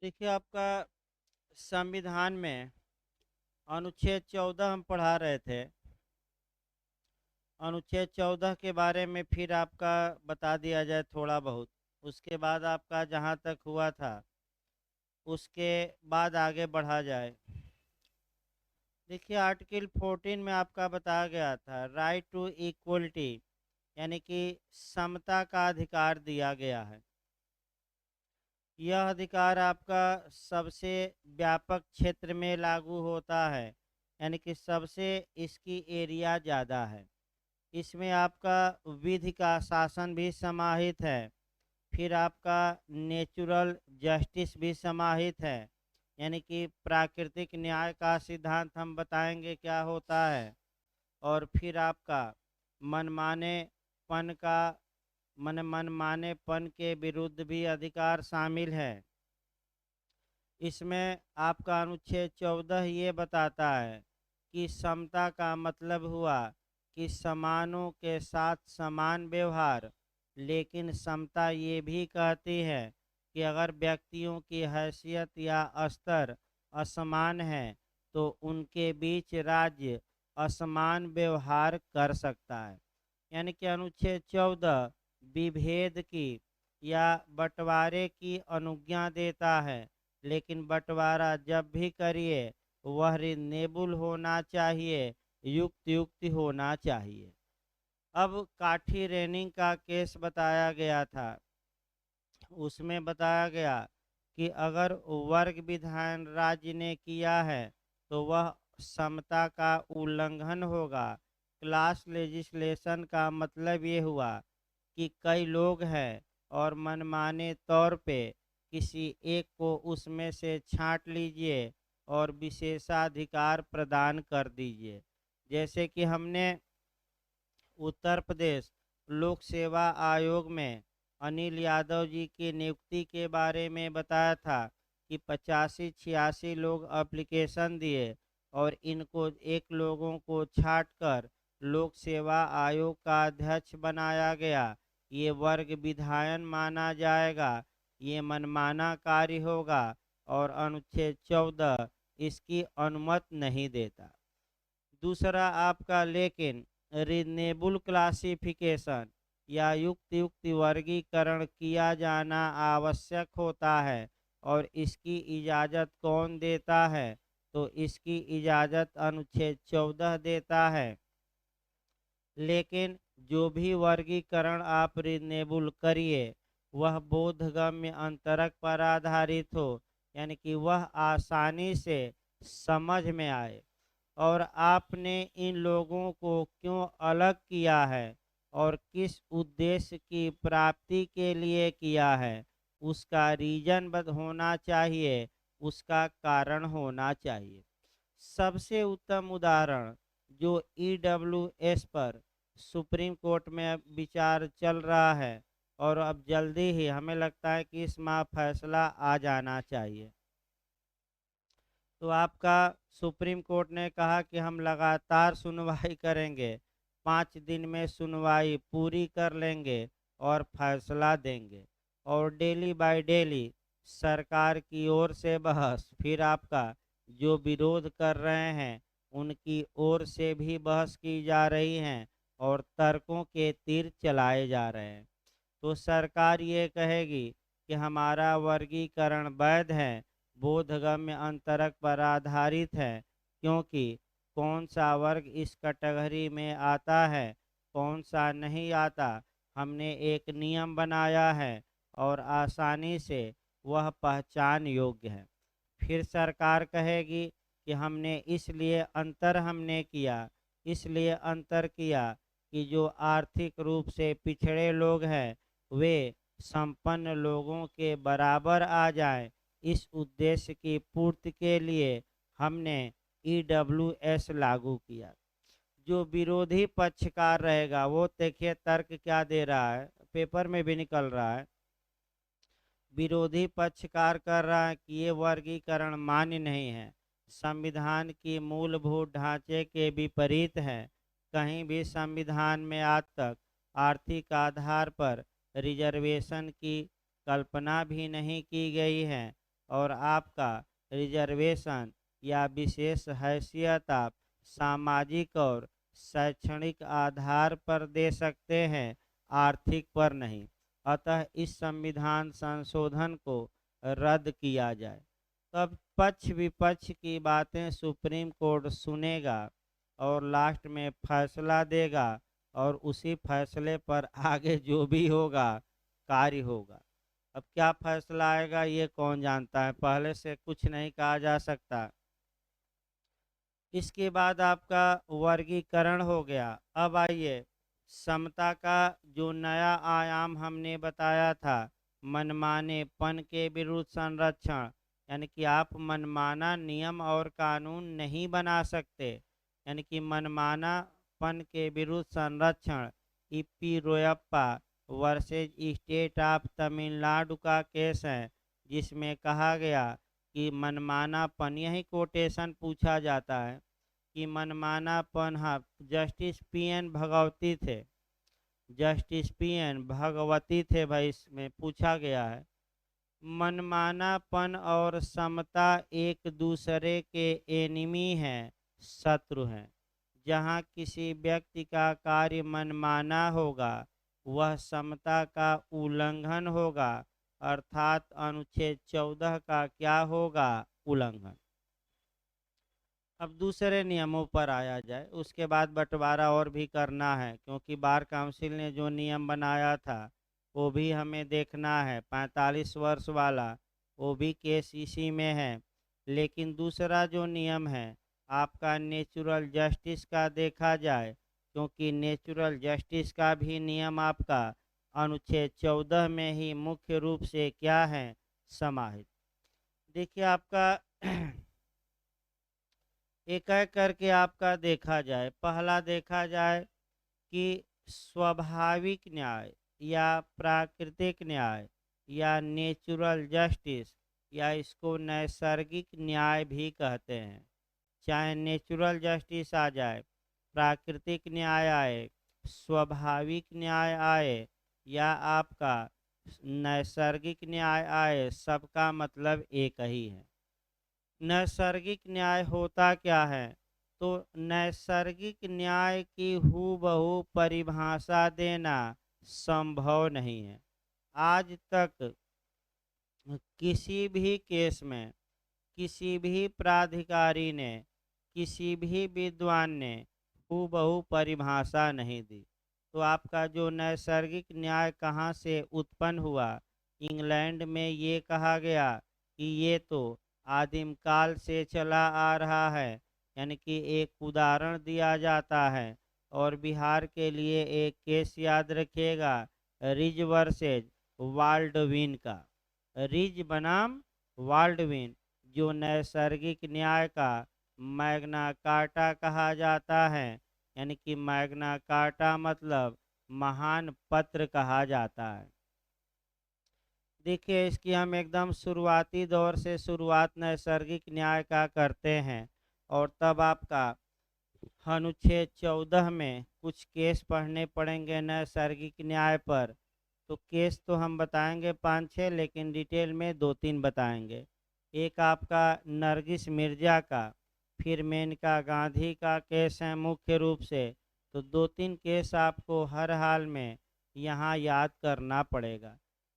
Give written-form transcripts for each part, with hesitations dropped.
देखिए आपका संविधान में अनुच्छेद 14 हम पढ़ा रहे थे। अनुच्छेद 14 के बारे में फिर आपका बता दिया जाए थोड़ा बहुत। उसके बाद आपका जहाँ तक हुआ था उसके बाद आगे बढ़ा जाए। देखिए आर्टिकल 14 में आपका बताया गया था राइट टू इक्वलिटी, यानी कि समता का अधिकार दिया गया है। यह अधिकार आपका सबसे व्यापक क्षेत्र में लागू होता है, यानी कि सबसे इसकी एरिया ज़्यादा है। इसमें आपका विधि का शासन भी समाहित है। फिर आपका नेचुरल जस्टिस भी समाहित है, यानी कि प्राकृतिक न्याय का सिद्धांत हम बताएंगे क्या होता है। और फिर आपका मनमाने पन का मनमानेपन के विरुद्ध भी अधिकार शामिल है। इसमें आपका अनुच्छेद 14 ये बताता है कि समता का मतलब हुआ कि समानों के साथ समान व्यवहार, लेकिन समता ये भी कहती है कि अगर व्यक्तियों की हैसियत या स्तर असमान है तो उनके बीच राज्य असमान व्यवहार कर सकता है। यानी कि अनुच्छेद 14 विभेद की या बंटवारे की अनुज्ञा देता है, लेकिन बंटवारा जब भी करिए वह रिजनेबल होना चाहिए, युक्त युक्त होना चाहिए। अब काठी रेनिंग का केस बताया गया था। उसमें बताया गया कि अगर वर्ग विधान राज्य ने किया है तो वह समता का उल्लंघन होगा। क्लास लेजिस्लेशन का मतलब ये हुआ कि कई लोग हैं और मनमाने तौर पे किसी एक को उसमें से छांट लीजिए और विशेषाधिकार प्रदान कर दीजिए। जैसे कि हमने उत्तर प्रदेश लोक सेवा आयोग में अनिल यादव जी की नियुक्ति के बारे में बताया था कि 85-86 लोग एप्लीकेशन दिए और इनको एक लोगों को छांटकर लोक सेवा आयोग का अध्यक्ष बनाया गया। ये वर्ग विधायन माना जाएगा, ये मनमाना कार्य होगा और अनुच्छेद 14 इसकी अनुमति नहीं देता। दूसरा आपका लेकिन रीजनेबल क्लासिफिकेशन या युक्त युक्त वर्गीकरण किया जाना आवश्यक होता है। और इसकी इजाज़त कौन देता है? तो इसकी इजाज़त अनुच्छेद 14 देता है। लेकिन जो भी वर्गीकरण आप रीजनेबल करिए वह बोधगम्य अंतरक पर आधारित हो, यानी कि वह आसानी से समझ में आए। और आपने इन लोगों को क्यों अलग किया है और किस उद्देश्य की प्राप्ति के लिए किया है, उसका रीजन बद होना चाहिए, उसका कारण होना चाहिए। सबसे उत्तम उदाहरण जो ईडब्ल्यूएस पर सुप्रीम कोर्ट में अब विचार चल रहा है और अब जल्दी ही हमें लगता है कि इस माह फैसला आ जाना चाहिए। तो आपका सुप्रीम कोर्ट ने कहा कि हम लगातार सुनवाई करेंगे, 5 दिन में सुनवाई पूरी कर लेंगे और फैसला देंगे। और डेली बाय डेली सरकार की ओर से बहस, फिर आपका जो विरोध कर रहे हैं उनकी ओर से भी बहस की जा रही है और तर्कों के तीर चलाए जा रहे हैं। तो सरकार ये कहेगी कि हमारा वर्गीकरण वैध है, बोधगम्य अंतरक पर आधारित है, क्योंकि कौन सा वर्ग इस कैटेगरी में आता है कौन सा नहीं आता, हमने एक नियम बनाया है और आसानी से वह पहचान योग्य है। फिर सरकार कहेगी कि इसलिए अंतर किया कि जो आर्थिक रूप से पिछड़े लोग हैं वे संपन्न लोगों के बराबर आ जाएं। इस उद्देश्य की पूर्ति के लिए हमने ईडब्ल्यूएस लागू किया। जो विरोधी पक्षकार रहेगा वो देखिए तर्क क्या दे रहा है, पेपर में भी निकल रहा है। विरोधी पक्षकार कर रहा है कि ये वर्गीकरण मान्य नहीं है, संविधान की मूलभूत ढांचे के विपरीत है। कहीं भी संविधान में आज तक आर्थिक आधार पर रिजर्वेशन की कल्पना भी नहीं की गई है। और आपका रिजर्वेशन या विशेष हैसियत आप सामाजिक और शैक्षणिक आधार पर दे सकते हैं, आर्थिक पर नहीं। अतः इस संविधान संशोधन को रद्द किया जाए। तब पक्ष विपक्ष की बातें सुप्रीम कोर्ट सुनेगा और लास्ट में फैसला देगा, और उसी फैसले पर आगे जो भी होगा कार्य होगा। अब क्या फैसला आएगा ये कौन जानता है, पहले से कुछ नहीं कहा जा सकता। इसके बाद आपका वर्गीकरण हो गया। अब आइए समता का जो नया आयाम हमने बताया था, मनमानेपन के विरुद्ध संरक्षण, यानी कि आप मनमाना नियम और कानून नहीं बना सकते, यानी कि मनमानापन के विरुद्ध संरक्षण। E P Royappa versus state of Tamil Nadu का केस है, जिसमें कहा गया कि मनमानापन, यही कोटेशन पूछा जाता है कि मनमानापन, हाँ, जस्टिस पीएन भगवती थे, जस्टिस पीएन भगवती थे भाई, इसमें पूछा गया है मनमानापन और समता एक दूसरे के एनिमी हैं, शत्रु हैं। जहाँ किसी व्यक्ति का कार्य मनमाना होगा वह समता का उल्लंघन होगा, अर्थात अनुच्छेद 14 का क्या होगा, उल्लंघन। अब दूसरे नियमों पर आया जाए, उसके बाद बंटवारा और भी करना है, क्योंकि बार काउंसिल ने जो नियम बनाया था वो भी हमें देखना है, 45 वर्ष वाला, वो भी केस इसी में है। लेकिन दूसरा जो नियम है आपका नेचुरल जस्टिस का देखा जाए, क्योंकि नेचुरल जस्टिस का भी नियम आपका अनुच्छेद 14 में ही मुख्य रूप से क्या है, समाहित। देखिए आपका एक एक करके आपका देखा जाए। पहला देखा जाए कि स्वाभाविक न्याय या प्राकृतिक न्याय या नेचुरल जस्टिस, या इसको नैसर्गिक न्याय भी कहते हैं। चाहे नेचुरल जस्टिस आ जाए, प्राकृतिक न्याय आए, स्वाभाविक न्याय आए, या आपका नैसर्गिक न्याय आए, सबका मतलब एक ही है। नैसर्गिक न्याय होता क्या है, तो नैसर्गिक न्याय की हूबहू परिभाषा देना संभव नहीं है। आज तक किसी भी केस में किसी भी प्राधिकारी ने, किसी भी विद्वान ने हूबहू परिभाषा नहीं दी। तो आपका जो नैसर्गिक न्याय कहाँ से उत्पन्न हुआ, इंग्लैंड में ये कहा गया कि ये तो आदिम काल से चला आ रहा है, यानी कि एक उदाहरण दिया जाता है। और बिहार के लिए एक केस याद रखिएगा, रिज वर्सेज वाल्डविन का, रिज बनाम वाल्डविन, जो नैसर्गिक न्याय का मैग्ना कार्टा कहा जाता है, यानी कि मैग्ना कार्टा मतलब महान पत्र कहा जाता है। देखिए इसकी हम एकदम शुरुआती दौर से शुरुआत नैसर्गिक न्याय का करते हैं, और तब आपका अनुच्छेद 14 में कुछ केस पढ़ने पड़ेंगे नैसर्गिक न्याय पर। तो केस तो हम बताएंगे 5-6, लेकिन डिटेल में 2-3 बताएंगे। एक आपका नरगिस मिर्जा का, फिर मेनका गांधी का केस है मुख्य रूप से। तो 2-3 केस आपको हर हाल में यहाँ याद करना पड़ेगा,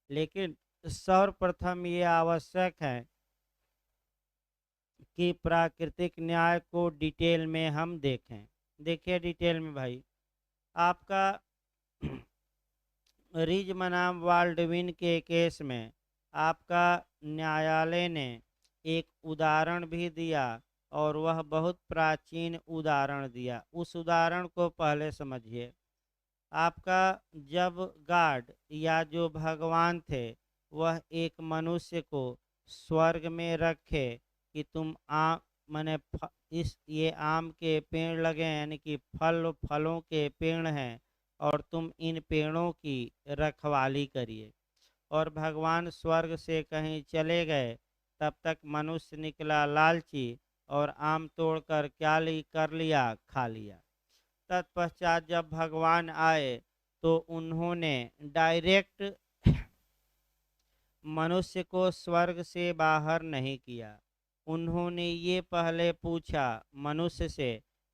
लेकिन सर्वप्रथम ये आवश्यक है कि प्राकृतिक न्याय को डिटेल में हम देखें। देखिए डिटेल में भाई, आपका रिज बनाम वाल्डविन के केस में आपका न्यायालय ने एक उदाहरण भी दिया, और वह बहुत प्राचीन उदाहरण दिया। उस उदाहरण को पहले समझिए। आपका जब गॉड या जो भगवान थे वह एक मनुष्य को स्वर्ग में रखे कि तुम माने इस ये आम के पेड़ लगे, यानी कि फलों के पेड़ हैं, और तुम इन पेड़ों की रखवाली करिए। और भगवान स्वर्ग से कहीं चले गए, तब तक मनुष्य निकला लालची, और आम तोड़कर क्या कर लिया, खा लिया। तत्पश्चात जब भगवान आए तो उन्होंने डायरेक्ट मनुष्य को स्वर्ग से बाहर नहीं किया। उन्होंने ये पहले पूछा मनुष्य से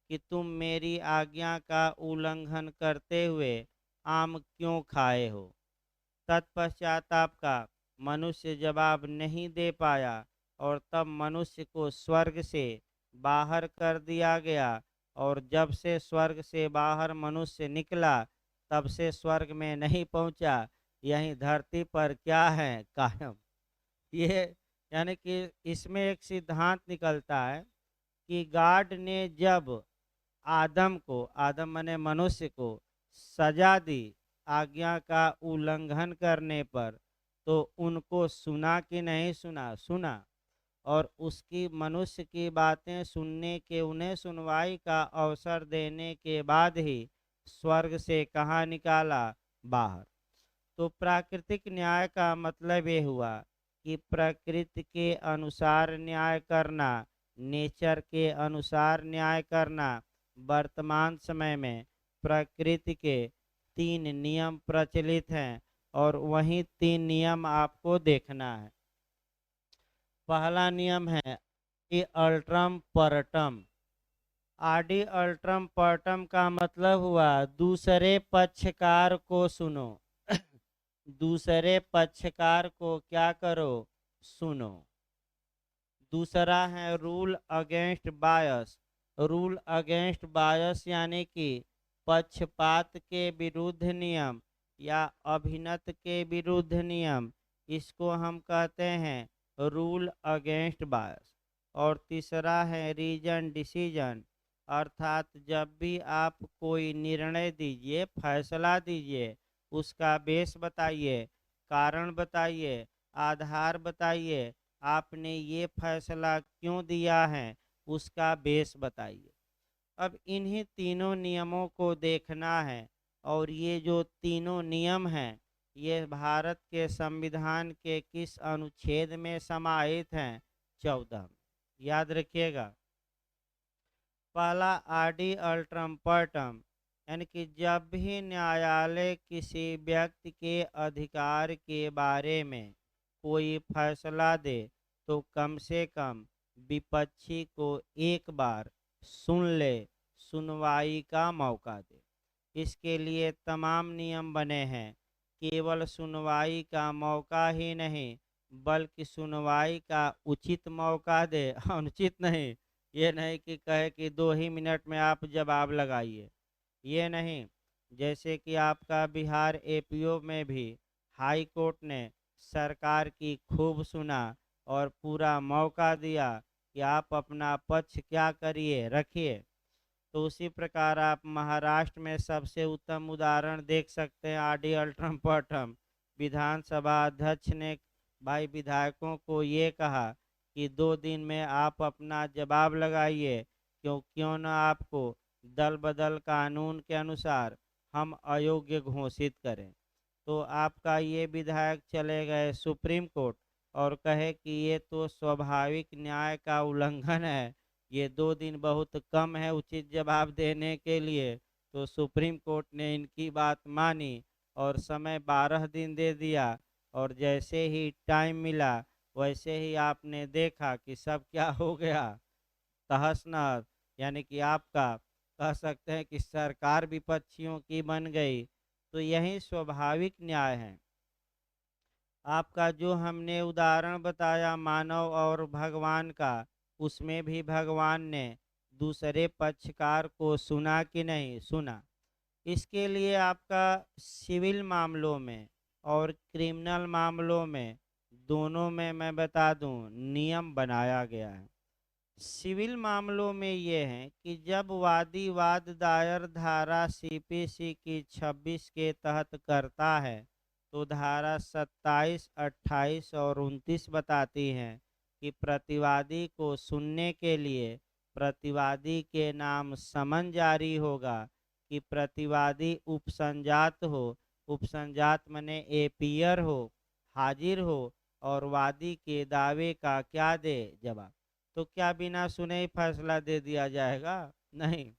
कि तुम मेरी आज्ञा का उल्लंघन करते हुए आम क्यों खाए हो। तत्पश्चाताप का मनुष्य जवाब नहीं दे पाया और तब मनुष्य को स्वर्ग से बाहर कर दिया गया। और जब से स्वर्ग से बाहर मनुष्य निकला तब से स्वर्ग में नहीं पहुंचा, यहीं धरती पर क्या है, कायम। ये यानी कि इसमें एक सिद्धांत निकलता है कि गॉड ने जब आदम माने मनुष्य को सजा दी आज्ञा का उल्लंघन करने पर, तो उनको सुना कि नहीं सुना, सुना। और उसकी मनुष्य की बातें सुनने के उन्हें सुनवाई का अवसर देने के बाद ही स्वर्ग से कहाँ निकाला, बाहर। तो प्राकृतिक न्याय का मतलब ये हुआ कि प्रकृति के अनुसार न्याय करना, नेचर के अनुसार न्याय करना। वर्तमान समय में प्रकृति के 3 नियम प्रचलित हैं और वही 3 नियम आपको देखना है। पहला नियम है कि अल्ट्रम परटम। आडि अल्ट्रम परटम का मतलब हुआ दूसरे पक्षकार को सुनो। दूसरे पक्षकार को क्या करो, सुनो। दूसरा है रूल अगेंस्ट बायस। रूल अगेंस्ट बायस यानी कि पक्षपात के विरुद्ध नियम या अभिनत के विरुद्ध नियम, इसको हम कहते हैं रूल अगेंस्ट बायस। और तीसरा है रीजन डिसीजन, अर्थात जब भी आप कोई निर्णय दीजिए, फैसला दीजिए, उसका बेस बताइए, कारण बताइए, आधार बताइए, आपने ये फैसला क्यों दिया है, उसका बेस बताइए। अब इन्हीं तीनों नियमों को देखना है और ये जो तीनों नियम हैं ये भारत के संविधान के किस अनुच्छेद में समाहित हैं, 14। याद रखिएगा। पहला आडि अल्ट्रम पर्टम, यानी कि जब भी न्यायालय किसी व्यक्ति के अधिकार के बारे में कोई फैसला दे तो कम से कम विपक्षी को एक बार सुन ले, सुनवाई का मौका दे। इसके लिए तमाम नियम बने हैं। केवल सुनवाई का मौका ही नहीं बल्कि सुनवाई का उचित मौका दे, अनुचित नहीं। ये नहीं कि कहे कि 2 ही मिनट में आप जवाब लगाइए, ये नहीं। जैसे कि आपका बिहार एपीओ में भी हाई कोर्ट ने सरकार की खूब सुना और पूरा मौका दिया कि आप अपना पक्ष क्या करिए, रखिए। तो उसी प्रकार आप महाराष्ट्र में सबसे उत्तम उदाहरण देख सकते हैं आडि अल्ट्रम पर्टम। विधानसभा अध्यक्ष ने भाई विधायकों को ये कहा कि 2 दिन में आप अपना जवाब लगाइए, क्यों न आपको दल बदल कानून के अनुसार हम अयोग्य घोषित करें। तो आपका ये विधायक चले गए सुप्रीम कोर्ट और कहे कि ये तो स्वाभाविक न्याय का उल्लंघन है, ये 2 दिन बहुत कम है उचित जवाब देने के लिए। तो सुप्रीम कोर्ट ने इनकी बात मानी और समय 12 दिन दे दिया। और जैसे ही टाइम मिला वैसे ही आपने देखा कि सब क्या हो गया, तहस नहस। यानी कि आपका कह सकते हैं कि सरकार विपक्षियों की बन गई। तो यही स्वाभाविक न्याय है। आपका जो हमने उदाहरण बताया मानव और भगवान का, उसमें भी भगवान ने दूसरे पक्षकार को सुना कि नहीं सुना। इसके लिए आपका सिविल मामलों में और क्रिमिनल मामलों में, दोनों में मैं बता दूं, नियम बनाया गया है। सिविल मामलों में ये है कि जब वादी वाद दायर धारा सीपीसी की 26 के तहत करता है तो धारा 27, 28 और 29 बताती हैं कि प्रतिवादी को सुनने के लिए प्रतिवादी के नाम समन जारी होगा कि प्रतिवादी उपसंजात हो, उपसंजात माने एपियर हो, हाजिर हो और वादी के दावे का क्या दे, जवाब। तो क्या बिना सुने ही फैसला दे दिया जाएगा? नहीं।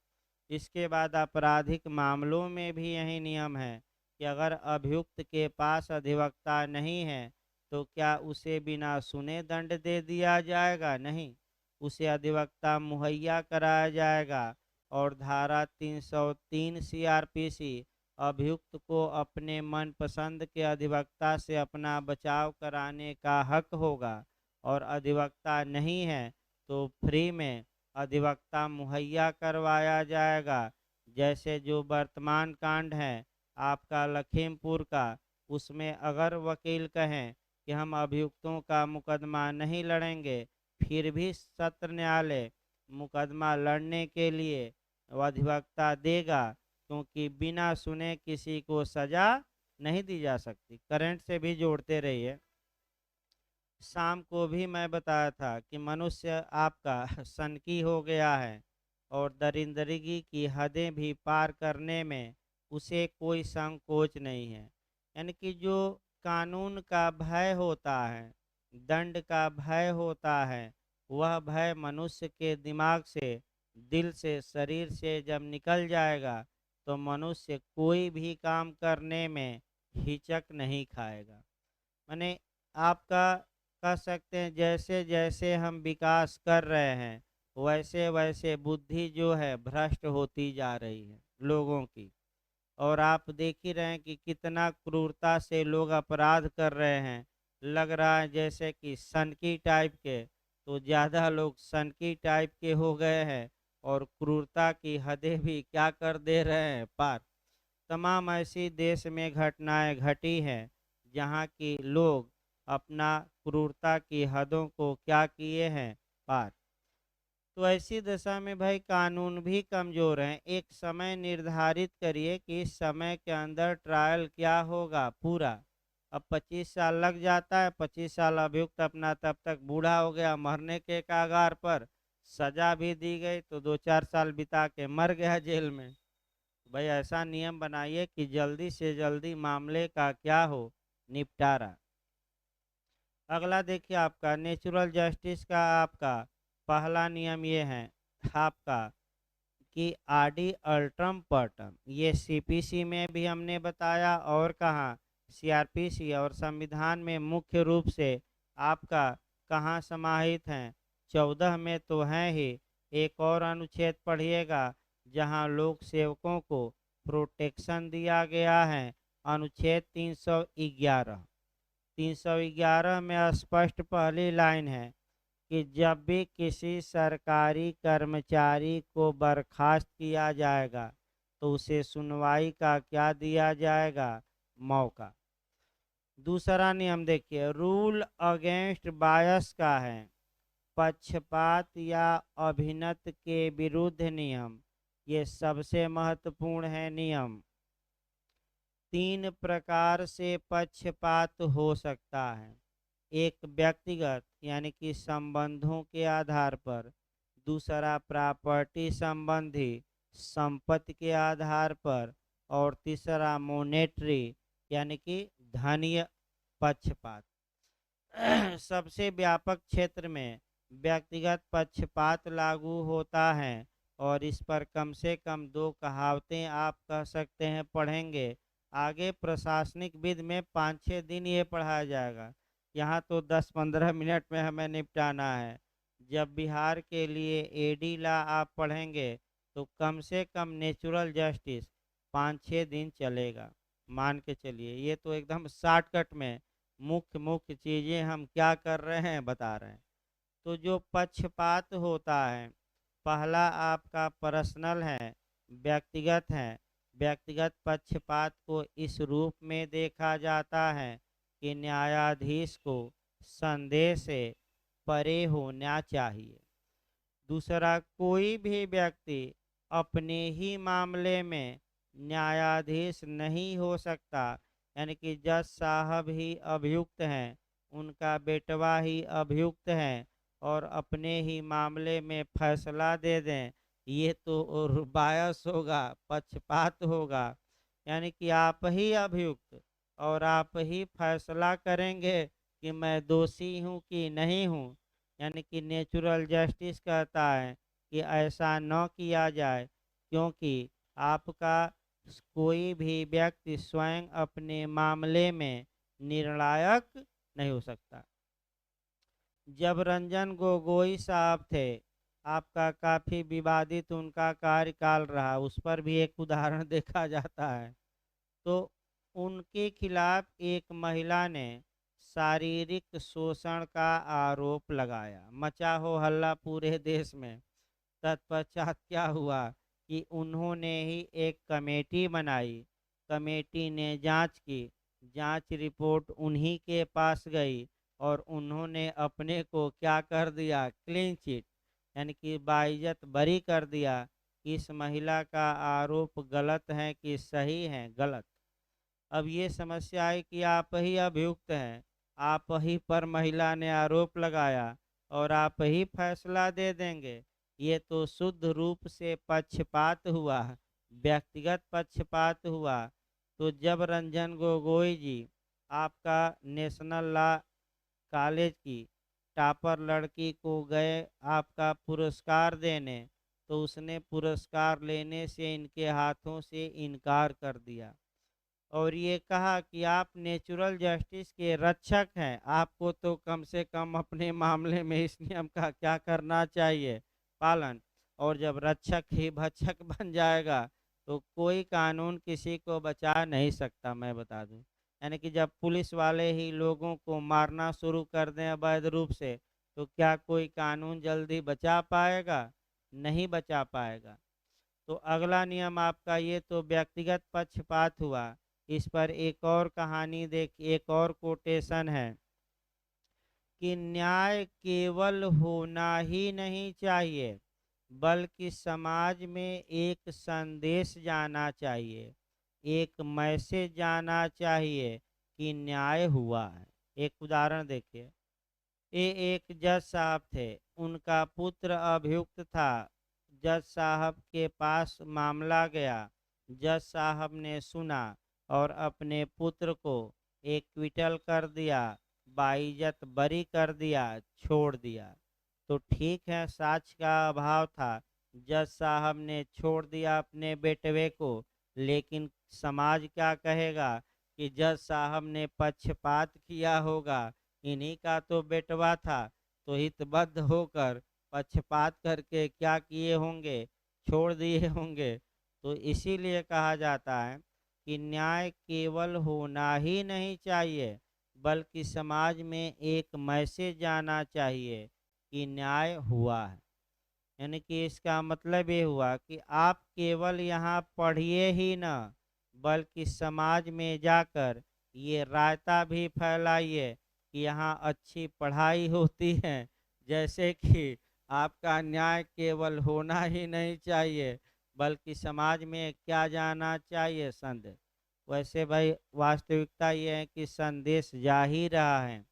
इसके बाद आपराधिक मामलों में भी यही नियम है कि अगर अभियुक्त के पास अधिवक्ता नहीं है तो क्या उसे बिना सुने दंड दे दिया जाएगा? नहीं, उसे अधिवक्ता मुहैया कराया जाएगा और धारा 303 सीआरपीसी अभियुक्त को अपने मनपसंद के अधिवक्ता से अपना बचाव कराने का हक होगा और अधिवक्ता नहीं है तो फ्री में अधिवक्ता मुहैया करवाया जाएगा। जैसे जो वर्तमान कांड है आपका लखीमपुर का, उसमें अगर वकील कहें कि हम अभियुक्तों का मुकदमा नहीं लड़ेंगे, फिर भी सत्र न्यायालय मुकदमा लड़ने के लिए अधिवक्ता देगा, क्योंकि बिना सुने किसी को सजा नहीं दी जा सकती। करंट से भी जोड़ते रहिए। शाम को भी मैं बताया था कि मनुष्य आपका सनकी हो गया है और दरिंदगी की हदें भी पार करने में उसे कोई संकोच नहीं है। यानी कि जो कानून का भय होता है, दंड का भय होता है, वह भय मनुष्य के दिमाग से, दिल से, शरीर से जब निकल जाएगा तो मनुष्य कोई भी काम करने में हिचक नहीं खाएगा। माने आपका कह सकते हैं जैसे जैसे हम विकास कर रहे हैं वैसे वैसे बुद्धि जो है भ्रष्ट होती जा रही है लोगों की। और आप देख ही रहे हैं कि कितना क्रूरता से लोग अपराध कर रहे हैं। लग रहा है जैसे कि सनकी टाइप के, तो ज़्यादा लोग सनकी टाइप के हो गए हैं और क्रूरता की हदें भी क्या कर दे रहे हैं पार। तमाम ऐसी देश में घटनाएं घटी हैं जहां की लोग अपना क्रूरता की हदों को क्या किए हैं पार। तो ऐसी दशा में भाई कानून भी कमज़ोर हैं। एक समय निर्धारित करिए कि इस समय के अंदर ट्रायल क्या होगा पूरा। अब 25 साल लग जाता है, 25 साल अभियुक्त अपना तब तक बूढ़ा हो गया, मरने के कगार पर, सजा भी दी गई तो 2-4 साल बिता के मर गया जेल में। भाई ऐसा नियम बनाइए कि जल्दी से जल्दी मामले का क्या हो, निपटारा। अगला देखिए आपका नेचुरल जस्टिस का आपका पहला नियम ये है आपका कि आडि अल्ट्रम पर्टम, ये सीपीसी में भी हमने बताया और कहाँ सीआरपीसी और संविधान में मुख्य रूप से आपका कहाँ समाहित हैं, 14 में तो हैं ही। एक और अनुच्छेद पढ़िएगा जहाँ लोक सेवकों को प्रोटेक्शन दिया गया है, अनुच्छेद 311। 311 में स्पष्ट पहली लाइन है कि जब भी किसी सरकारी कर्मचारी को बर्खास्त किया जाएगा तो उसे सुनवाई का क्या दिया जाएगा, मौका। दूसरा नियम देखिए रूल अगेंस्ट बायस का है, पक्षपात या अभिनत के विरुद्ध नियम। ये सबसे महत्वपूर्ण है नियम। 3 प्रकार से पक्षपात हो सकता है। एक व्यक्तिगत यानी कि संबंधों के आधार पर, दूसरा प्रॉपर्टी संबंधी संपत्ति के आधार पर, और तीसरा मोनेटरी यानी कि धनीय पक्षपात। सबसे व्यापक क्षेत्र में व्यक्तिगत पक्षपात लागू होता है और इस पर कम से कम 2 कहावतें आप कह सकते हैं पढ़ेंगे। आगे प्रशासनिक विधि में 5-6 दिन ये पढ़ाया जाएगा, यहाँ तो 10-15 मिनट में हमें निपटाना है। जब बिहार के लिए एडी ला आप पढ़ेंगे तो कम से कम नेचुरल जस्टिस 5-6 दिन चलेगा, मान के चलिए। ये तो एकदम शॉर्टकट में मुख्य मुख्य चीज़ें हम क्या कर रहे हैं बता रहे हैं। तो जो पक्षपात होता है पहला आपका पर्सनल है, व्यक्तिगत है। व्यक्तिगत पक्षपात को इस रूप में देखा जाता है कि न्यायाधीश को संदेह से परे होना चाहिए। दूसरा, कोई भी व्यक्ति अपने ही मामले में न्यायाधीश नहीं हो सकता, यानी कि जज साहब ही अभियुक्त हैं, उनका बेटवा ही अभियुक्त हैं और अपने ही मामले में फैसला दे दें, ये तो बायस होगा, पक्षपात होगा। यानी कि आप ही अभियुक्त और आप ही फैसला करेंगे कि मैं दोषी हूँ कि नहीं हूँ। यानी कि नेचुरल जस्टिस कहता है कि ऐसा न किया जाए, क्योंकि आपका कोई भी व्यक्ति स्वयं अपने मामले में निर्णायक नहीं हो सकता। जब रंजन गोगोई साहब थे, आपका काफ़ी विवादित उनका कार्यकाल रहा, उस पर भी एक उदाहरण देखा जाता है। तो उनके खिलाफ एक महिला ने शारीरिक शोषण का आरोप लगाया, मचा हो हल्ला पूरे देश में। तत्पश्चात क्या हुआ कि उन्होंने ही एक कमेटी बनाई, कमेटी ने जांच की, जांच रिपोर्ट उन्हीं के पास गई और उन्होंने अपने को क्या कर दिया, क्लीन चिट, यानी कि बाइज्जत बरी कर दिया। इस महिला का आरोप गलत है कि सही है, गलत। अब ये समस्या है कि आप ही अभियुक्त हैं, आप ही पर महिला ने आरोप लगाया और आप ही फैसला दे देंगे। ये तो शुद्ध रूप से पक्षपात हुआ, व्यक्तिगत पक्षपात हुआ। तो जब रंजन गोगोई जी आपका नेशनल लॉ कॉलेज की टॉपर लड़की को गए आपका पुरस्कार देने, तो उसने पुरस्कार लेने से इनके हाथों से इनकार कर दिया और ये कहा कि आप नेचुरल जस्टिस के रक्षक हैं, आपको तो कम से कम अपने मामले में इस नियम का क्या करना चाहिए, पालन। और जब रक्षक ही भक्षक बन जाएगा तो कोई कानून किसी को बचा नहीं सकता, मैं बता दूं। यानी कि जब पुलिस वाले ही लोगों को मारना शुरू कर दें अवैध रूप से, तो क्या कोई कानून जल्दी बचा पाएगा? नहीं बचा पाएगा। तो अगला नियम आपका, ये तो व्यक्तिगत पक्षपात हुआ। इस पर एक और कहानी देख, एक और कोटेशन है कि न्याय केवल होना ही नहीं चाहिए, बल्कि समाज में एक संदेश जाना चाहिए, एक मैसेज जाना चाहिए कि न्याय हुआ है। एक उदाहरण देखिए, ये एक जज साहब थे, उनका पुत्र अभियुक्त था। जज साहब के पास मामला गया, जज साहब ने सुना और अपने पुत्र को एक्विटल कर दिया, बाइज्जत बरी कर दिया, छोड़ दिया। तो ठीक है, साक्ष्य का अभाव था, जज साहब ने छोड़ दिया अपने बेटवे को, लेकिन समाज क्या कहेगा कि जज साहब ने पक्षपात किया होगा, इन्हीं का तो बेटवा था, तो हितबद्ध होकर पक्षपात करके क्या किए होंगे, छोड़ दिए होंगे। तो इसीलिए कहा जाता है कि न्याय केवल होना ही नहीं चाहिए, बल्कि समाज में एक मैसेज जाना चाहिए कि न्याय हुआ है। यानी कि इसका मतलब ये हुआ कि आप केवल यहाँ पढ़िए ही न, बल्कि समाज में जाकर ये रायता भी फैलाइए कि यहाँ अच्छी पढ़ाई होती है, जैसे कि आपका न्याय केवल होना ही नहीं चाहिए, बल्कि समाज में क्या जाना चाहिए, संदेश। वैसे भाई वास्तविकता ये है कि संदेश जा ही रहा है,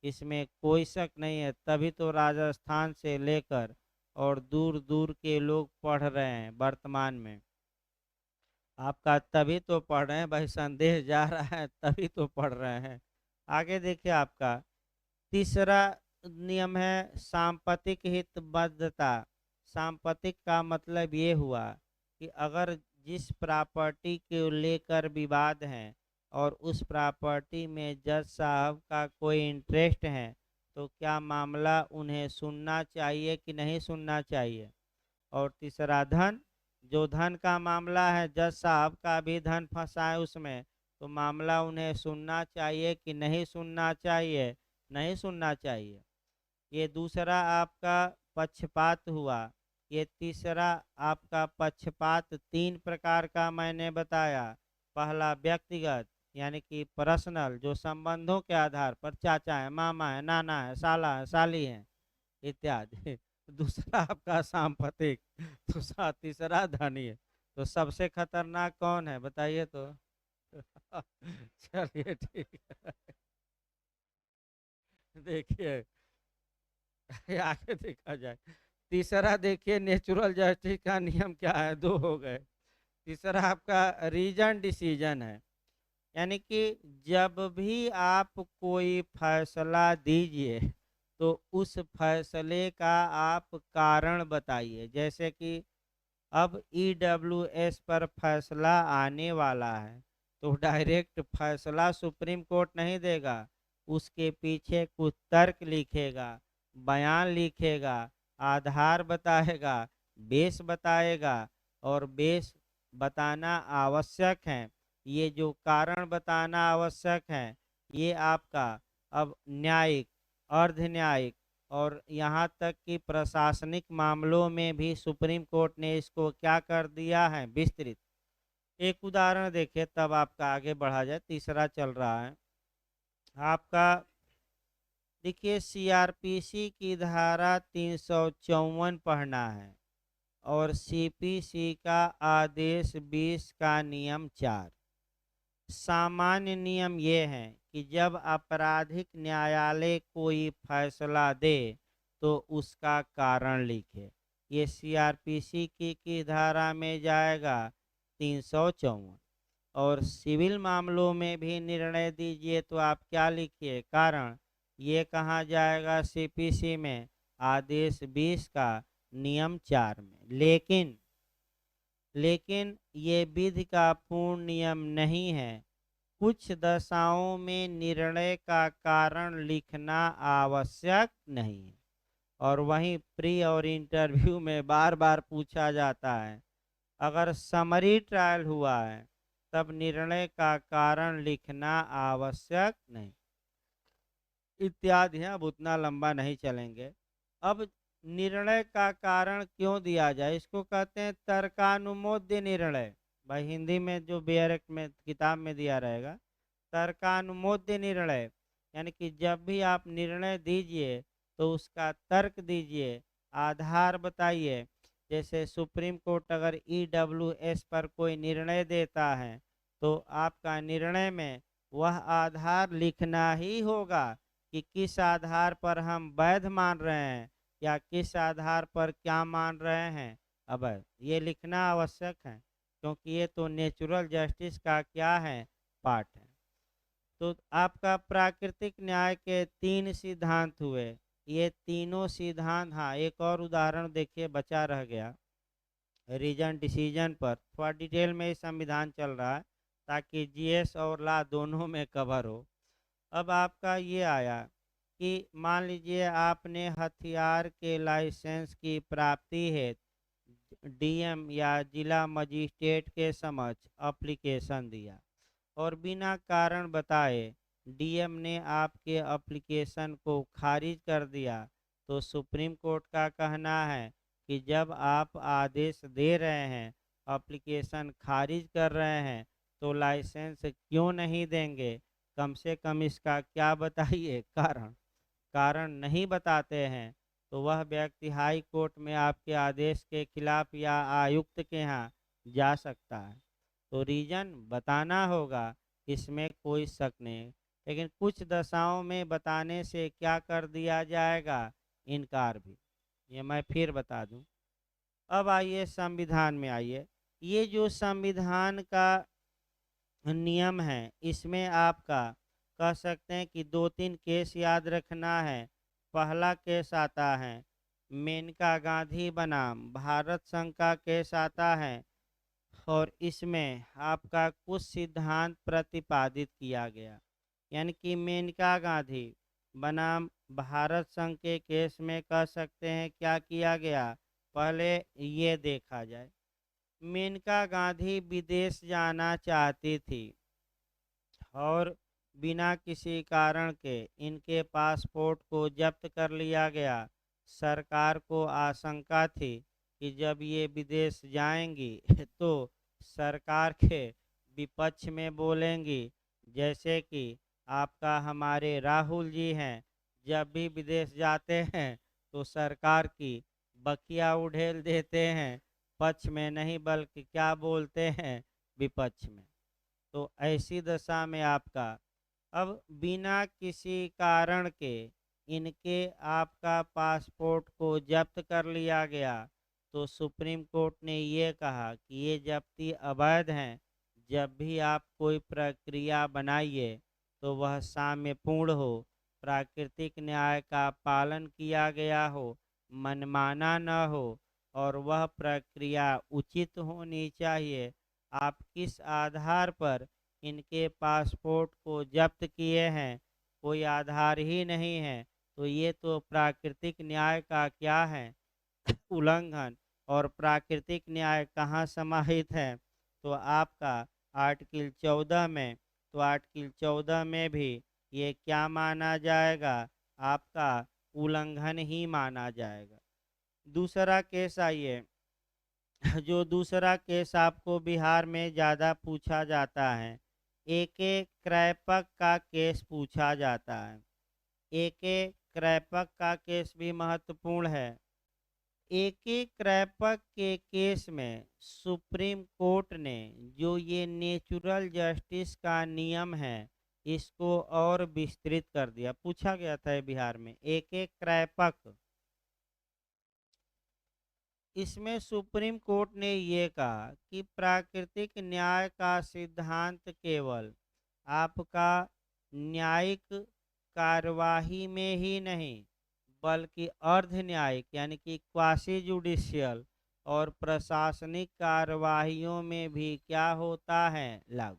इसमें कोई शक नहीं है। तभी तो राजस्थान से लेकर और दूर दूर के लोग पढ़ रहे हैं वर्तमान में, आपका तभी तो पढ़ रहे हैं भाई, संदेश जा रहा है तभी तो पढ़ रहे हैं। आगे देखिए, आपका तीसरा नियम है सांपत्तिक हितबद्धता। सांपत्तिक का मतलब ये हुआ कि अगर जिस प्रॉपर्टी को लेकर विवाद है और उस प्रॉपर्टी में जज साहब का कोई इंटरेस्ट है, तो क्या मामला उन्हें सुनना चाहिए कि नहीं सुनना चाहिए। और तीसरा धन, जो धन का मामला है, जज साहब का भी धन फंसा है उसमें, तो मामला उन्हें सुनना चाहिए कि नहीं सुनना चाहिए, नहीं सुनना चाहिए। ये दूसरा आपका पक्षपात हुआ। ये तीसरा आपका पक्षपात तीन प्रकार का मैंने बताया। पहला व्यक्तिगत, यानी कि पर्सनल, जो संबंधों के आधार पर चाचा है, मामा है, नाना है, साला है, साली है इत्यादि। दूसरा आपका सांपत्तिक, दूसरा, तीसरा धनी। तो सबसे खतरनाक कौन है बताइए तो। चलिए ठीक है, देखिए आगे देखा जाए। तीसरा देखिए, नेचुरल जस्टिस का नियम क्या है, दो हो गए। तीसरा आपका रीजन डिसीजन है, यानी कि जब भी आप कोई फैसला दीजिए तो उस फैसले का आप कारण बताइए। जैसे कि अब ईडब्ल्यूएस पर फैसला आने वाला है, तो डायरेक्ट फैसला सुप्रीम कोर्ट नहीं देगा, उसके पीछे कुछ तर्क लिखेगा, बयान लिखेगा, आधार बताएगा, बेस बताएगा। और बेस बताना आवश्यक है, ये जो कारण बताना आवश्यक है, ये आपका अब न्यायिक, अर्ध न्यायिक और यहाँ तक कि प्रशासनिक मामलों में भी सुप्रीम कोर्ट ने इसको क्या कर दिया है, विस्तृत। एक उदाहरण देखिए, तब आपका आगे बढ़ा जाए। तीसरा चल रहा है आपका, देखिए सीआरपीसी की धारा 354 पढ़ना है और सीपीसी का आदेश 20 का नियम 4। सामान्य नियम ये है कि जब आपराधिक न्यायालय कोई फैसला दे तो उसका कारण लिखे। ये सीआरपीसी की धारा में जाएगा 354। और सिविल मामलों में भी निर्णय दीजिए तो आप क्या लिखिए, कारण। ये कहाँ जाएगा, सीपीसी में आदेश 20 का नियम 4 में। लेकिन ये विधि का पूर्ण नियम नहीं है। कुछ दशाओं में निर्णय का कारण लिखना आवश्यक नहीं है। और वहीं प्री और इंटरव्यू में बार बार पूछा जाता है, अगर समरी ट्रायल हुआ है तब निर्णय का कारण लिखना आवश्यक नहीं, इत्यादि है। अब उतना लंबा नहीं चलेंगे। अब निर्णय का कारण क्यों दिया जाए, इसको कहते हैं तर्कानुमोद्य निर्णय। भाई हिंदी में जो बेयरक में किताब में दिया रहेगा, तर्कानुमोद्य निर्णय, यानी कि जब भी आप निर्णय दीजिए तो उसका तर्क दीजिए, आधार बताइए। जैसे सुप्रीम कोर्ट अगर ईडब्ल्यूएस पर कोई निर्णय देता है तो आपका निर्णय में वह आधार लिखना ही होगा कि किस आधार पर हम वैध मान रहे हैं या किस आधार पर क्या मान रहे हैं। अब ये लिखना आवश्यक है, क्योंकि ये तो नेचुरल जस्टिस का क्या है, पार्ट है। तो आपका प्राकृतिक न्याय के 3 सिद्धांत हुए। ये तीनों सिद्धांत, हाँ एक और उदाहरण देखिए, बचा रह गया रीजन डिसीजन पर। थोड़ा डिटेल में संविधान चल रहा है ताकि जीएस और लॉ दोनों में कवर हो। अब आपका ये आया कि मान लीजिए आपने हथियार के लाइसेंस की प्राप्ति है डीएम या जिला मजिस्ट्रेट के समक्ष एप्लीकेशन दिया और बिना कारण बताए डीएम ने आपके एप्लीकेशन को खारिज कर दिया। तो सुप्रीम कोर्ट का कहना है कि जब आप आदेश दे रहे हैं, एप्लीकेशन खारिज कर रहे हैं, तो लाइसेंस क्यों नहीं देंगे, कम से कम इसका क्या बताइए, कारण। कारण नहीं बताते हैं तो वह व्यक्ति हाई कोर्ट में आपके आदेश के खिलाफ या आयुक्त के यहाँ जा सकता है। तो रीजन बताना होगा, इसमें कोई शक नहीं। लेकिन कुछ दशाओं में बताने से क्या कर दिया जाएगा, इनकार भी। ये मैं फिर बता दूं। अब आइए संविधान में आइए। ये जो संविधान का नियम है, इसमें आपका कह सकते हैं कि 2-3 केस याद रखना है। पहला केस आता है मेनका गांधी बनाम भारत संघ का केस आता है और इसमें आपका कुछ सिद्धांत प्रतिपादित किया गया। यानी कि मेनका गांधी बनाम भारत संघ के केस में कह सकते हैं क्या किया गया, पहले ये देखा जाए। मेनका गांधी विदेश जाना चाहती थी और बिना किसी कारण के इनके पासपोर्ट को जब्त कर लिया गया। सरकार को आशंका थी कि जब ये विदेश जाएंगी तो सरकार के विपक्ष में बोलेंगी, जैसे कि आपका हमारे राहुल जी हैं, जब भी विदेश जाते हैं तो सरकार की बखिया उड़ेल देते हैं, पक्ष में नहीं बल्कि क्या बोलते हैं, विपक्ष में। तो ऐसी दशा में आपका अब बिना किसी कारण के इनके आपका पासपोर्ट को जब्त कर लिया गया। तो सुप्रीम कोर्ट ने ये कहा कि ये जब्ती अवैध हैं। जब भी आप कोई प्रक्रिया बनाइए तो वह साम्यपूर्ण हो, प्राकृतिक न्याय का पालन किया गया हो, मनमाना न हो और वह प्रक्रिया उचित होनी चाहिए। आप किस आधार पर इनके पासपोर्ट को जब्त किए हैं, कोई आधार ही नहीं है, तो ये तो प्राकृतिक न्याय का क्या है, उल्लंघन। और प्राकृतिक न्याय कहाँ समाहित है, तो आपका आर्टिकल 14 में। तो आर्टिकल 14 में भी ये क्या माना जाएगा, आपका उल्लंघन ही माना जाएगा। दूसरा केस आइए, जो दूसरा केस आपको बिहार में ज़्यादा पूछा जाता है, एके क्रैपक का केस पूछा जाता है। एके क्रैपक का केस भी महत्वपूर्ण है। एके क्रैपक के केस में सुप्रीम कोर्ट ने जो ये नेचुरल जस्टिस का नियम है, इसको और विस्तृत कर दिया। पूछा गया था ये बिहार में, एके क्रैपक। इसमें सुप्रीम कोर्ट ने ये कहा कि प्राकृतिक न्याय का सिद्धांत केवल आपका न्यायिक कार्यवाही में ही नहीं, बल्कि अर्ध न्यायिक यानी कि क्वासी जुडिशियल और प्रशासनिक कार्यवाहियों में भी क्या होता है, लागू।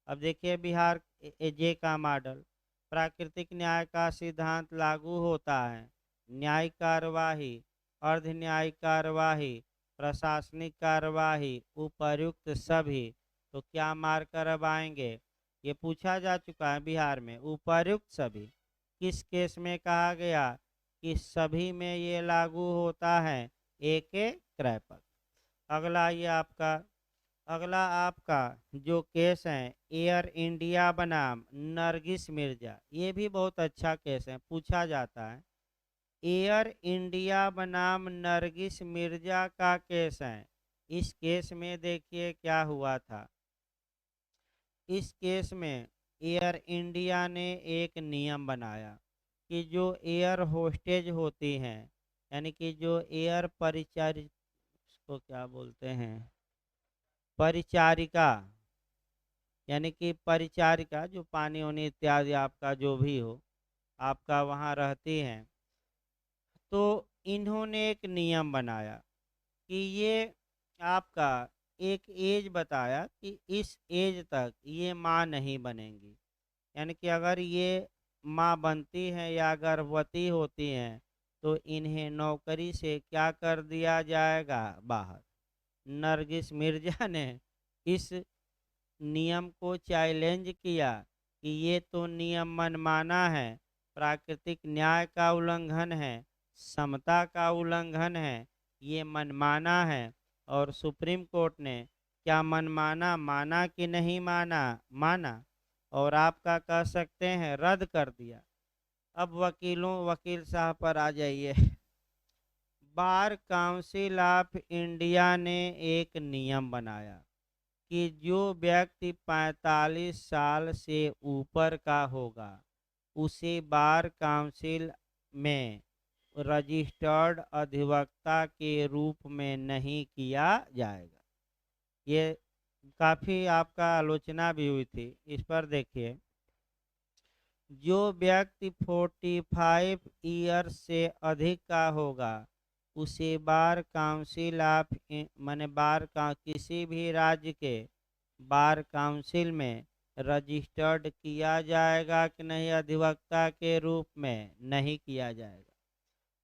अब देखिए बिहार जे का मॉडल, प्राकृतिक न्याय का सिद्धांत लागू होता है, न्यायिक कार्यवाही, अर्ध न्यायिक कार्यवाही, प्रशासनिक कार्यवाही, उपर्युक्त सभी। तो क्या मार्कर अब आएंगे, ये पूछा जा चुका है बिहार में, उपर्युक्त सभी। किस केस में कहा गया कि सभी में ये लागू होता है, एके क्रैपक। अगला आपका जो केस है, एयर इंडिया बनाम नरगिस मिर्जा, ये भी बहुत अच्छा केस है, पूछा जाता है। एयर इंडिया बनाम नरगिस मिर्जा का केस है। इस केस में देखिए क्या हुआ था। इस केस में एयर इंडिया ने एक नियम बनाया कि जो एयर होस्टेज होती हैं, यानी कि जो एयर परिचारिका, उसको क्या बोलते हैं, परिचारिका, यानी कि परिचारिका जो पानी वानी इत्यादि आपका जो भी हो, आपका वहाँ रहती हैं। तो इन्होंने एक नियम बनाया कि ये आपका एक एज बताया कि इस एज तक ये माँ नहीं बनेंगी। यानी कि अगर ये माँ बनती हैं या गर्भवती होती हैं, तो इन्हें नौकरी से क्या कर दिया जाएगा, बाहर। नरगिस मिर्जा ने इस नियम को चैलेंज किया कि ये तो नियम मनमाना है, प्राकृतिक न्याय का उल्लंघन है, समता का उल्लंघन है, ये मनमाना है। और सुप्रीम कोर्ट ने क्या मनमाना माना कि नहीं माना, माना। और आपका कह सकते हैं रद्द कर दिया। अब वकील साहब पर आ जाइए। बार काउंसिल ऑफ इंडिया ने एक नियम बनाया कि जो व्यक्ति 45 साल से ऊपर का होगा, उसे बार काउंसिल में रजिस्टर्ड अधिवक्ता के रूप में नहीं किया जाएगा। ये काफ़ी आपका आलोचना भी हुई थी इस पर। देखिए, जो व्यक्ति 45 ईयर से अधिक का होगा, उसे बार काउंसिल ऑफ माने बार का किसी भी राज्य के बार काउंसिल में रजिस्टर्ड किया जाएगा कि नहीं, अधिवक्ता के रूप में नहीं किया जाएगा।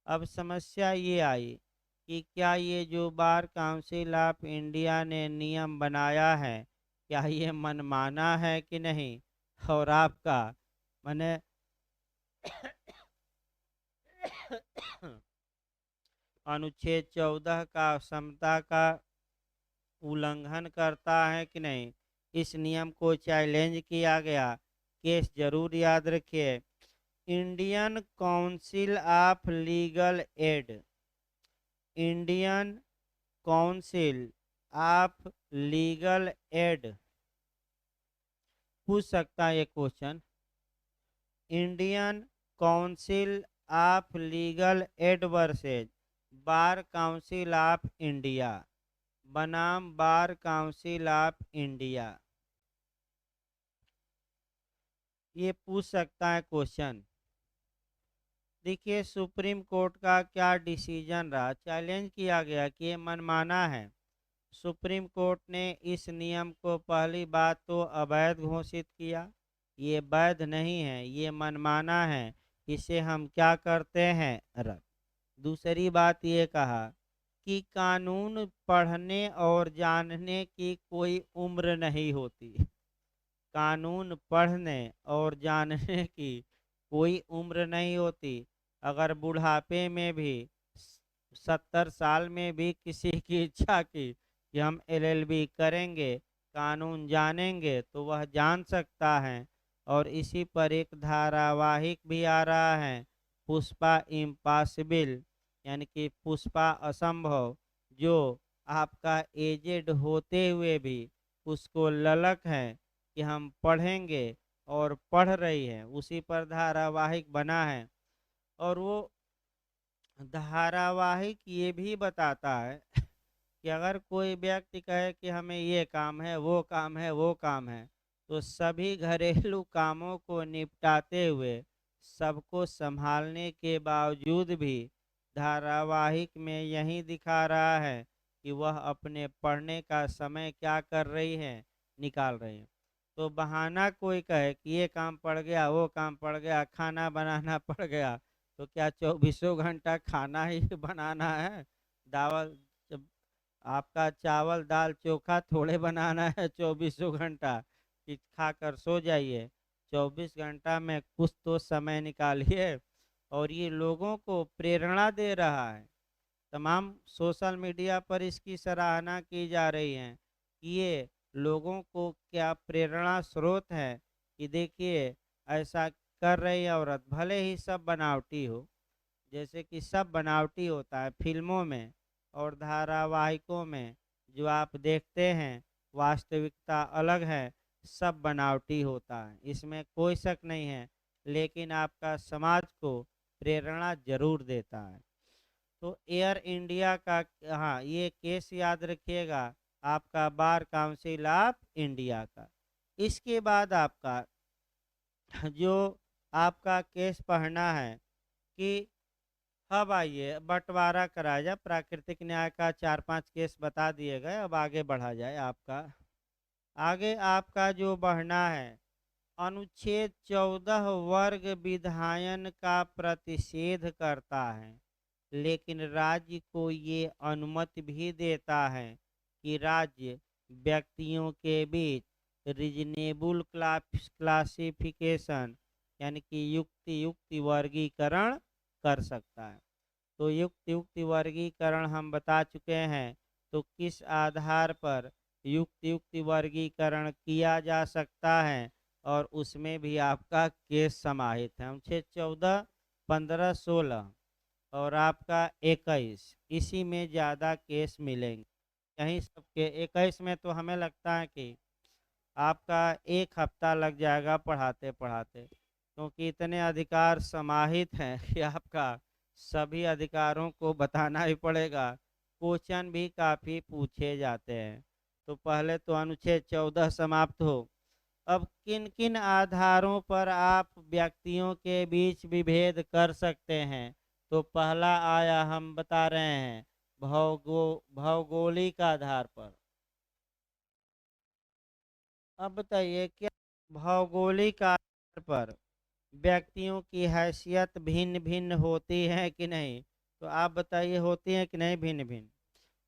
अब समस्या ये आई कि क्या ये जो बार काउंसिल ऑफ इंडिया ने नियम बनाया है, क्या ये मनमाना है कि नहीं। और आपका माने अनुच्छेद 14 का समता का उल्लंघन करता है कि नहीं, इस नियम को चैलेंज किया गया। केस जरूर याद रखिए, Indian council of legal aid, Indian council of legal aid. पूछ सकता है ये question, Indian council of legal aid versus bar council of India बनाम बार काउंसिल ऑफ इंडिया, ये पूछ सकता है क्वेश्चन। देखिए सुप्रीम कोर्ट का क्या डिसीजन रहा, चैलेंज किया गया कि ये मनमाना है। सुप्रीम कोर्ट ने इस नियम को पहली बात तो अवैध घोषित किया, ये वैध नहीं है, ये मनमाना है, इसे हम क्या करते हैं, रद्द। दूसरी बात ये कहा कि कानून पढ़ने और जानने की कोई उम्र नहीं होती। कानून पढ़ने और जानने की कोई उम्र नहीं होती। अगर बुढ़ापे में भी 70 साल में भी किसी की इच्छा की कि हम एलएलबी करेंगे, कानून जानेंगे, तो वह जान सकता है। और इसी पर एक धारावाहिक भी आ रहा है, पुष्पा इम्पॉसिबल, यानी कि पुष्पा असंभव, जो आपका एजेड होते हुए भी उसको ललक है कि हम पढ़ेंगे, और पढ़ रही है। उसी पर धारावाहिक बना है। और वो धारावाहिक ये भी बताता है कि अगर कोई व्यक्ति कहे कि हमें ये काम है, वो काम है, वो काम है, तो सभी घरेलू कामों को निपटाते हुए, सबको संभालने के बावजूद भी धारावाहिक में यही दिखा रहा है कि वह अपने पढ़ने का समय क्या कर रही है, निकाल रही है। तो बहाना कोई कहे कि ये काम पड़ गया, वो काम पड़ गया, खाना बनाना पड़ गया, तो क्या 24 घंटा खाना ही बनाना है? दावल जब आपका चावल दाल चोखा थोड़े बनाना है 24 घंटा कि खाकर सो जाइए। 24 घंटा में कुछ तो समय निकालिए। और ये लोगों को प्रेरणा दे रहा है। तमाम सोशल मीडिया पर इसकी सराहना की जा रही है कि ये लोगों को क्या प्रेरणा स्रोत है कि देखिए ऐसा कर रही औरत, भले ही सब बनावटी हो, जैसे कि सब बनावटी होता है फिल्मों में और धारावाहिकों में, जो आप देखते हैं वास्तविकता अलग है, सब बनावटी होता है, इसमें कोई शक नहीं है। लेकिन आपका समाज को प्रेरणा जरूर देता है। तो एयर इंडिया का, हाँ, ये केस याद रखिएगा, आपका बार काउंसिल ऑफ इंडिया का। इसके बाद आपका जो आपका केस पढ़ना है कि अब आइए बंटवारा कराया जाए। प्राकृतिक न्याय का 4-5 केस बता दिए गए, अब आगे बढ़ा जाए। आपका आगे आपका जो बढ़ना है, अनुच्छेद 14 वर्ग विधायन का प्रतिषेध करता है, लेकिन राज्य को ये अनुमति भी देता है कि राज्य व्यक्तियों के बीच रीजनेबल क्लासिफिकेशन, यानी कि युक्ति युक्ति वर्गीकरण कर सकता है। तो युक्त युक्ति वर्गीकरण हम बता चुके हैं। तो किस आधार पर युक्त युक्ति वर्गीकरण किया जा सकता है, और उसमें भी आपका केस समाहित है। अनुच्छेद 14, 15, 16 और आपका 21, इसी में ज़्यादा केस मिलेंगे। यहीं सबके 21 में तो हमें लगता है कि आपका 1 हफ्ता लग जाएगा पढ़ाते पढ़ाते, क्योंकि इतने अधिकार समाहित हैं कि आपका सभी अधिकारों को बताना ही पड़ेगा। क्वेश्चन भी काफ़ी पूछे जाते हैं। तो पहले तो अनुच्छेद 14 समाप्त हो। अब किन किन आधारों पर आप व्यक्तियों के बीच विभेद कर सकते हैं? तो पहला आया, हम बता रहे हैं, भौगोलिक आधार पर। अब बताइए, क्या भौगोलिक आधार पर व्यक्तियों की हैसियत भिन्न भिन्न होती है कि नहीं? तो आप बताइए, होती है कि नहीं भिन्न भिन्न?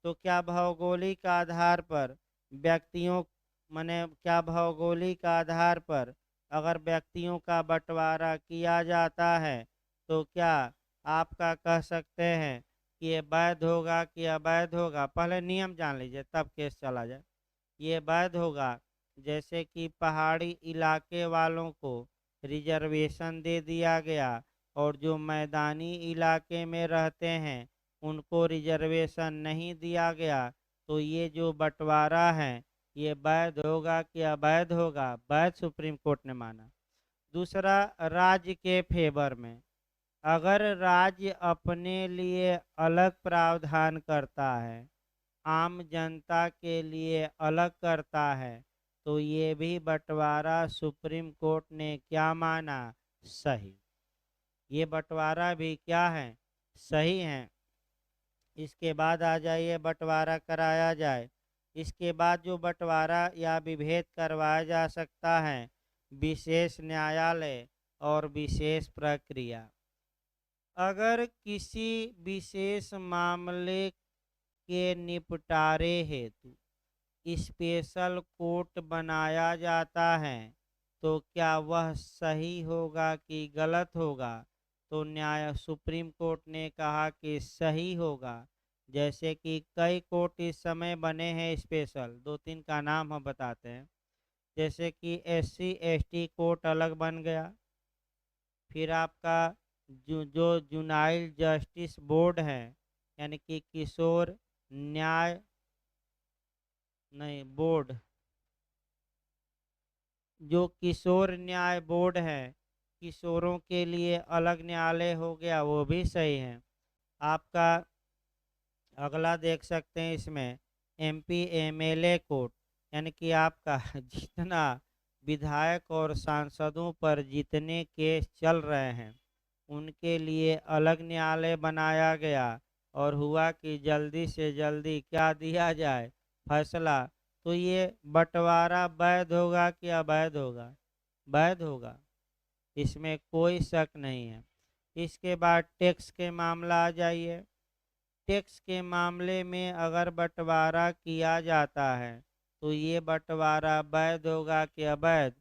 तो क्या भौगोलिक आधार पर व्यक्तियों, माने क्या भौगोलिक आधार पर अगर व्यक्तियों का बंटवारा किया जाता है, तो क्या आपका कह सकते हैं कि ये वैध होगा कि अवैध होगा? पहले नियम जान लीजिए, तब केस चला जाए। ये वैध होगा जैसे कि पहाड़ी इलाके वालों को रिजर्वेशन दे दिया गया, और जो मैदानी इलाके में रहते हैं उनको रिजर्वेशन नहीं दिया गया। तो ये जो बंटवारा है, ये वैध होगा कि अवैध होगा? वैध सुप्रीम कोर्ट ने माना। दूसरा, राज्य के फेवर में, अगर राज्य अपने लिए अलग प्रावधान करता है, आम जनता के लिए अलग करता है, तो ये भी बंटवारा सुप्रीम कोर्ट ने क्या माना? सही। ये बंटवारा भी क्या है? सही है। इसके बाद आ जाइए, बंटवारा कराया जाए। इसके बाद जो बंटवारा या विभेद करवाया जा सकता है, विशेष न्यायालय और विशेष प्रक्रिया। अगर किसी विशेष मामले के निपटारे हेतु स्पेशल कोर्ट बनाया जाता है तो क्या वह सही होगा कि गलत होगा? तो न्याय सुप्रीम कोर्ट ने कहा कि सही होगा। जैसे कि कई कोर्ट इस समय बने हैं स्पेशल, दो तीन का नाम हम बताते हैं। जैसे कि SC ST कोर्ट अलग बन गया। फिर आपका जो जुनाइल जस्टिस बोर्ड है, यानी कि किशोर न्याय नहीं बोर्ड, जो किशोर न्याय बोर्ड है, किशोरों के लिए अलग न्यायालय हो गया, वो भी सही है। आपका अगला देख सकते हैं इसमें MP MLA कोर्ट, यानी कि आपका जितना विधायक और सांसदों पर जितने केस चल रहे हैं उनके लिए अलग न्यायालय बनाया गया। और हुआ कि जल्दी से जल्दी क्या दिया जाए फैसला। तो ये बंटवारा वैध होगा कि अवैध होगा? वैध होगा, इसमें कोई शक नहीं है। इसके बाद टैक्स के मामला आ जाइए। टैक्स के मामले में अगर बंटवारा किया जाता है तो ये बंटवारा वैध होगा कि अवैध?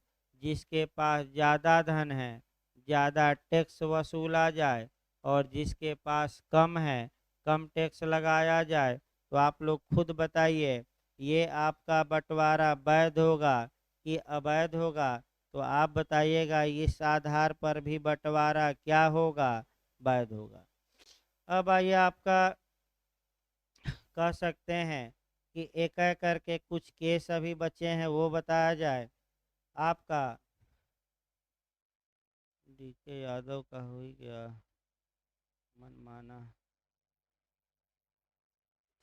जिसके पास ज़्यादा धन है ज़्यादा टैक्स वसूला जाए, और जिसके पास कम है कम टैक्स लगाया जाए। तो आप लोग खुद बताइए, ये आपका बंटवारा वैध होगा कि अवैध होगा? तो आप बताइएगा, इस आधार पर भी बंटवारा क्या होगा? वैध होगा। अब आइए आपका कह सकते हैं कि एक एक करके कुछ केस अभी बचे हैं वो बताया जाए। आपका DK यादव का हो ही गया मनमाना,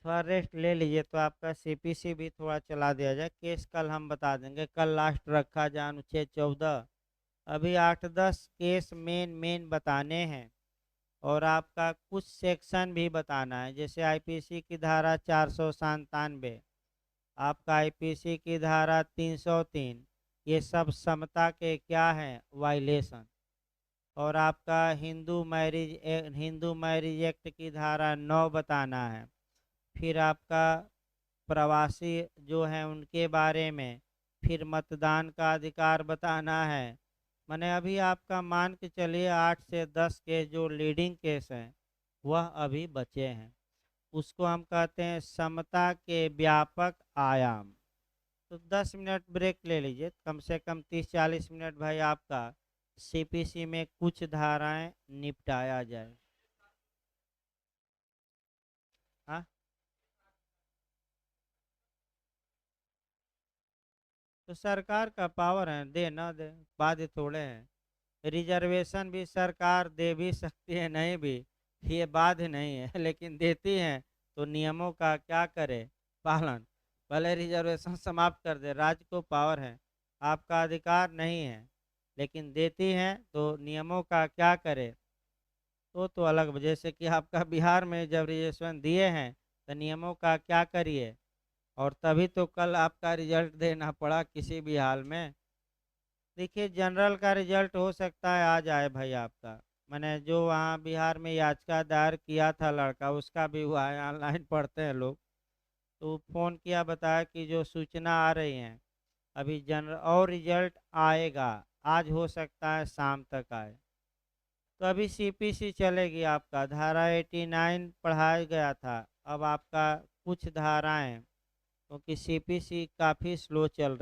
थोड़ा रेस्ट ले लीजिए तो आपका CPC भी थोड़ा चला दिया जाए। केस कल हम बता देंगे, कल लास्ट रखा जाए अनुच्छेद 14। अभी 8-10 केस मेन बताने हैं और आपका कुछ सेक्शन भी बताना है। जैसे IPC की धारा 497, आपका IPC की धारा 303, ये सब समता के क्या हैं? वायलेशन। और आपका हिंदू मैरिज एक्ट की धारा 9 बताना है। फिर आपका प्रवासी जो हैं उनके बारे में, फिर मतदान का अधिकार बताना है। मैंने अभी आपका मान के चलिए 8 से 10 केस जो लीडिंग केस हैं वह अभी बचे हैं। उसको हम कहते हैं समता के व्यापक आयाम। तो 10 मिनट ब्रेक ले लीजिए, कम से कम 30-40 मिनट भाई आपका CPC में कुछ धाराएं निपटाया जाए। हाँ, तो सरकार का पावर है, दे ना दे, बाध्य थोड़े हैं। रिजर्वेशन भी सरकार दे भी सकती है, नहीं भी, ये बाध्य नहीं है लेकिन देती हैं तो नियमों का क्या करे पालन। भले रिजर्वेशन समाप्त कर दे, राज्य को पावर है, आपका अधिकार नहीं है, लेकिन देती हैं तो नियमों का क्या करे। तो अलग वजह से कि आपका बिहार में जब रिजर्वेशन दिए हैं तो नियमों का क्या करिए, और तभी तो कल आपका रिजल्ट देना पड़ा किसी भी हाल में। देखिए, जनरल का रिजल्ट हो सकता है आ जाए भाई आपका। मैंने जो वहाँ बिहार में याचिका दायर किया था लड़का, उसका भी हुआ है, ऑनलाइन पढ़ते हैं लोग। तो फ़ोन किया, बताया कि जो सूचना आ रही हैं अभी जनरल और रिजल्ट आएगा, आज हो सकता है शाम तक आए। तो अभी CPC चलेगी आपका, धारा 89 पढ़ाया गया था। अब आपका कुछ धाराएं, क्योंकि CPC काफ़ी स्लो चल